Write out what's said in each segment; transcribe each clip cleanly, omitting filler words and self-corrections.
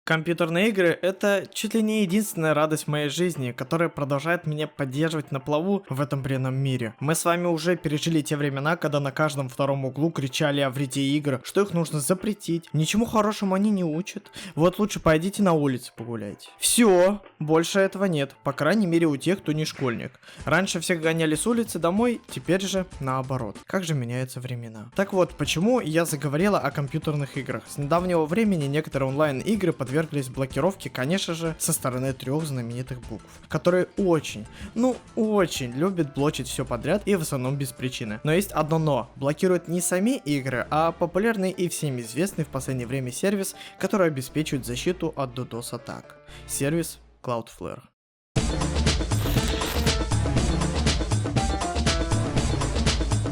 Компьютерные игры — это чуть ли не единственная радость в моей жизни, которая продолжает меня поддерживать на плаву в этом бренном мире. Мы с вами уже пережили те времена, когда на каждом втором углу кричали о вреде игр, что их нужно запретить. Ничему хорошему они не учат. Вот лучше пойдите на улицу погуляйте. Все, больше этого нет, по крайней мере у тех, кто не школьник. Раньше всех гоняли с улицы домой, теперь же наоборот. Как же меняются времена. Так вот, почему я заговорила о компьютерных играх? С недавнего времени некоторые онлайн-игры подверглись блокировке, конечно же, со стороны трех знаменитых букв, которые очень любят блочить все подряд и в основном без причины. Но есть одно но. Блокируют не сами игры, а популярный и всем известный в последнее время сервис, который обеспечивает защиту от DDoS атак. Сервис Cloudflare.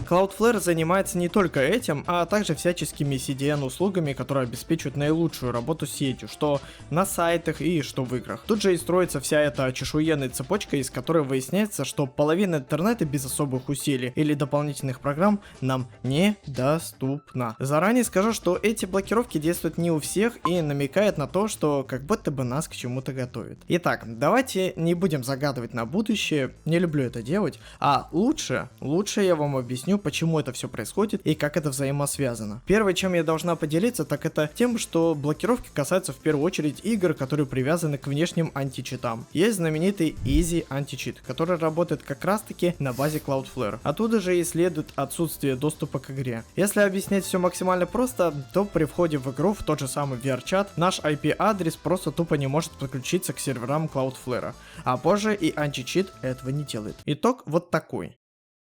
Cloudflare занимается не только этим, а также всяческими CDN-услугами, которые обеспечивают наилучшую работу с сетью, что на сайтах и что в играх. Тут же и строится вся эта чешуйная цепочка, из которой выясняется, что половина интернета без особых усилий или дополнительных программ нам недоступна. Заранее скажу, что эти блокировки действуют не у всех и намекают на то, что как будто бы нас к чему-то готовят. Итак, давайте не будем загадывать на будущее, не люблю это делать, а лучше я вам объясню, почему это все происходит и как это взаимосвязано. Первое, чем я должна поделиться, так это тем, что блокировки касаются в первую очередь игр, которые привязаны к внешним античитам. Есть знаменитый Easy античит, который работает как раз таки на базе Cloudflare. Оттуда же и следует отсутствие доступа к игре. Если объяснять все максимально просто, то при входе в игру в тот же самый VR-чат наш IP-адрес просто тупо не может подключиться к серверам Cloudflare, а позже и античит этого не делает. Итог вот такой.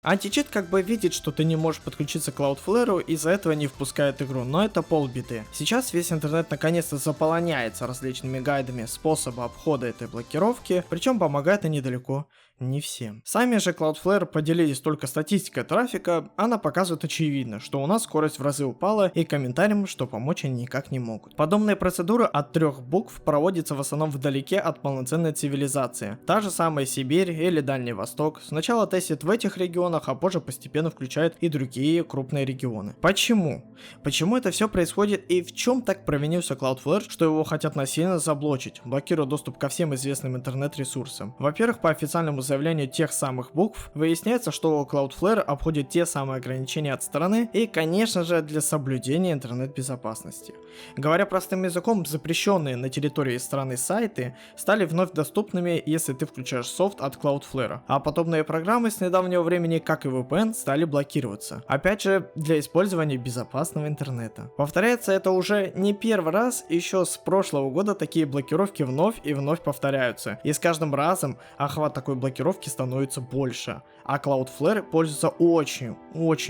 Античит как бы видит, что ты не можешь подключиться к Cloudflare, и из-за этого не впускает игру, но это полбеды. Сейчас весь интернет наконец-то заполоняется различными гайдами способа обхода этой блокировки, причем помогает они далеко не всем. Сами же Cloudflare поделились только статистикой трафика, она показывает очевидно, что у нас скорость в разы упала, и комментариям, что помочь они никак не могут. Подобные процедуры от трех букв проводятся в основном вдалеке от полноценной цивилизации. Та же самая Сибирь или Дальний Восток сначала тестит в этих регионах, а позже постепенно включает и другие крупные регионы. Почему? Почему это все происходит и в чем так провинился Cloudflare, что его хотят насильно заблочить, блокируя доступ ко всем известным интернет-ресурсам? Во-первых, по официальному заявлению тех самых букв, выясняется, что Cloudflare обходит те самые ограничения от стороны и, конечно же, для соблюдения интернет-безопасности. Говоря простым языком, запрещенные на территории страны сайты стали вновь доступными, если ты включаешь софт от Cloudflare, а подобные программы с недавнего времени, как и VPN, стали блокироваться. Опять же, для использования безопасного интернета. Повторяется это уже не первый раз, еще с прошлого года такие блокировки вновь и вновь повторяются, и с каждым разом охват такой блокировки становится больше, а Cloudflare пользуется очень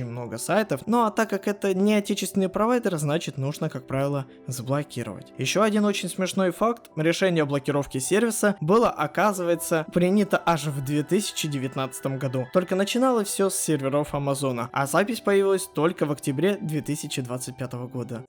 много сайтов, ну а так как это не отечественный провайдер, значит нужно, как правило, заблокировать. Еще один очень смешной факт: решение о блокировке сервиса было, оказывается, принято аж в 2019 году. Только начиналось все с серверов Амазона, а запись появилась только в октябре 2025 года.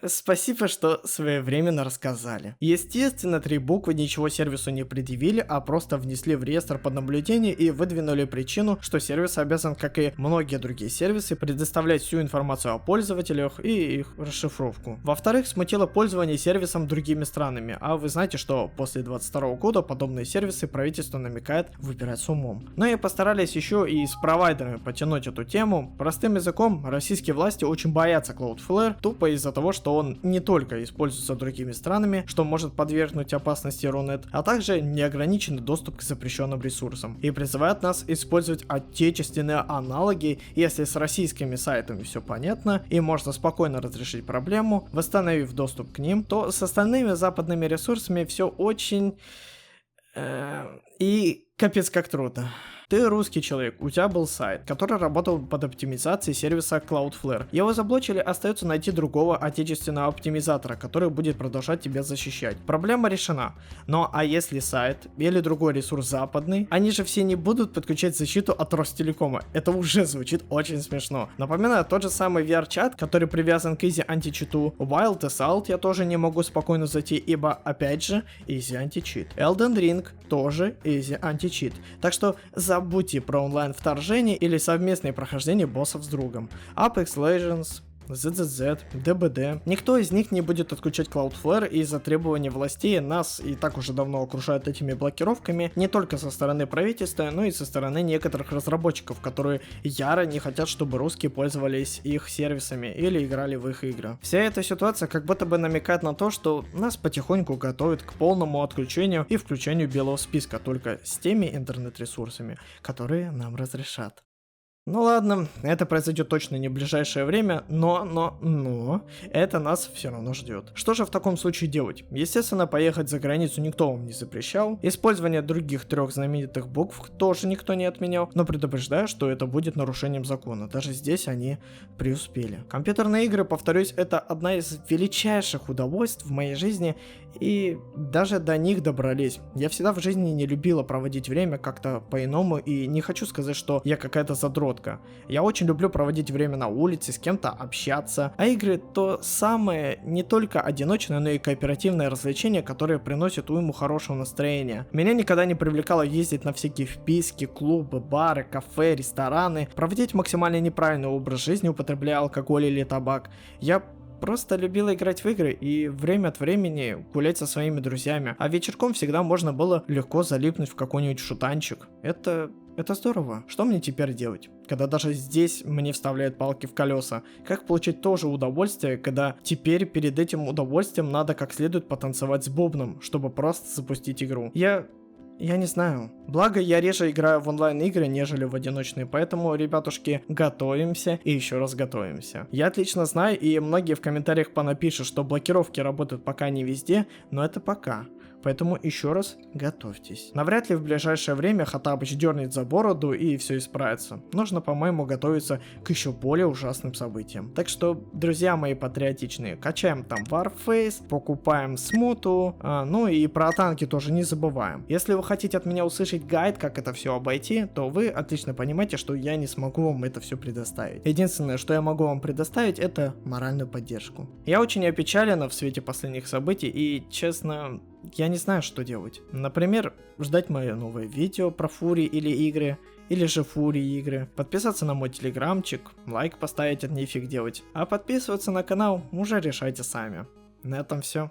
Спасибо, что своевременно рассказали. Естественно, три буквы ничего сервису не предъявили, а просто внесли в реестр под наблюдение и выдвинули причину, что сервис обязан, как и многие другие сервисы, предоставлять всю информацию о пользователях и их расшифровку. Во-вторых, смутило пользование сервисом другими странами, а вы знаете, что после 2022 года подобные сервисы правительство намекает выбирать с умом. Но и постарались еще и с провайдерами потянуть эту тему. Простым языком, российские власти очень боятся Cloudflare, тупо из-за того, что он не только используется другими странами, что может подвергнуть опасности Рунет, а также неограниченный доступ к запрещенным ресурсам, и призывает нас использовать отечественные аналоги. Если с российскими сайтами все понятно и можно спокойно разрешить проблему, восстановив доступ к ним, то с остальными западными ресурсами все очень... и капец как трудно. Ты русский человек, у тебя был сайт, который работал под оптимизацией сервиса Cloudflare. Его заблочили, остается найти другого отечественного оптимизатора, который будет продолжать тебя защищать. Проблема решена. Но а если сайт или другой ресурс западный, они же все не будут подключать защиту от Ростелекома. Это уже звучит очень смешно. Напоминаю, тот же самый VR-чат, который привязан к Easy античиту. Wild Assault я тоже не могу спокойно зайти, ибо опять же Easy античит. Elden Ring тоже Easy античит. Так что забудьте про онлайн вторжение или совместное прохождение боссов с другом. Apex Legends ZZZ, DBD. Никто из них не будет отключать Cloudflare из-за требований властей. Нас и так уже давно окружают этими блокировками не только со стороны правительства, но и со стороны некоторых разработчиков, которые яро не хотят, чтобы русские пользовались их сервисами или играли в их игры. Вся эта ситуация как будто бы намекает на то, что нас потихоньку готовят к полному отключению и включению белого списка, только с теми интернет-ресурсами, которые нам разрешат. Ну ладно, это произойдет точно не в ближайшее время, но это нас все равно ждет. Что же в таком случае делать? Естественно, поехать за границу никто вам не запрещал. Использование других 3 знаменитых букв тоже никто не отменял, но предупреждаю, что это будет нарушением закона. Даже здесь они преуспели. Компьютерные игры, повторюсь, это одна из величайших удовольств в моей жизни, и даже до них добрались. Я всегда в жизни не любила проводить время как-то по-иному, и не хочу сказать, что я какая-то задротка. Я очень люблю проводить время на улице, с кем-то общаться, а игры то самое не только одиночное, но и кооперативное развлечение, которое приносит уйму хорошего настроения. Меня никогда не привлекало ездить на всякие вписки, клубы, бары, кафе, рестораны, проводить максимально неправильный образ жизни, употребляя алкоголь или табак. Я просто любила играть в игры и время от времени гулять со своими друзьями, а вечерком всегда можно было легко залипнуть в какой-нибудь шутанчик. Это здорово. Что мне теперь делать, когда даже здесь мне вставляют палки в колеса? Как получить то же удовольствие, когда теперь перед этим удовольствием надо как следует потанцевать с бубном, чтобы просто запустить игру? Я не знаю. Благо, я реже играю в онлайн-игры, нежели в одиночные, поэтому, ребятушки, готовимся и еще раз готовимся. Я отлично знаю, и многие в комментариях понапишут, что блокировки работают пока не везде, но это пока. Поэтому еще раз готовьтесь. Навряд ли в ближайшее время Хаттабыч дернет за бороду и все исправится. Нужно, по-моему, готовиться к еще более ужасным событиям. Так что, друзья мои патриотичные, качаем там Warface, покупаем смуту, ну и про танки тоже не забываем. Если вы хотите от меня услышать гайд, как это все обойти, то вы отлично понимаете, что я не смогу вам это все предоставить. Единственное, что я могу вам предоставить, это моральную поддержку. Я очень опечалена в свете последних событий и, честно, я не знаю, что делать. Например, ждать мое новое видео про фури или игры, или же фури игры, подписаться на мой телеграмчик, лайк поставить, от нефиг делать, а подписываться на канал уже решайте сами. На этом все.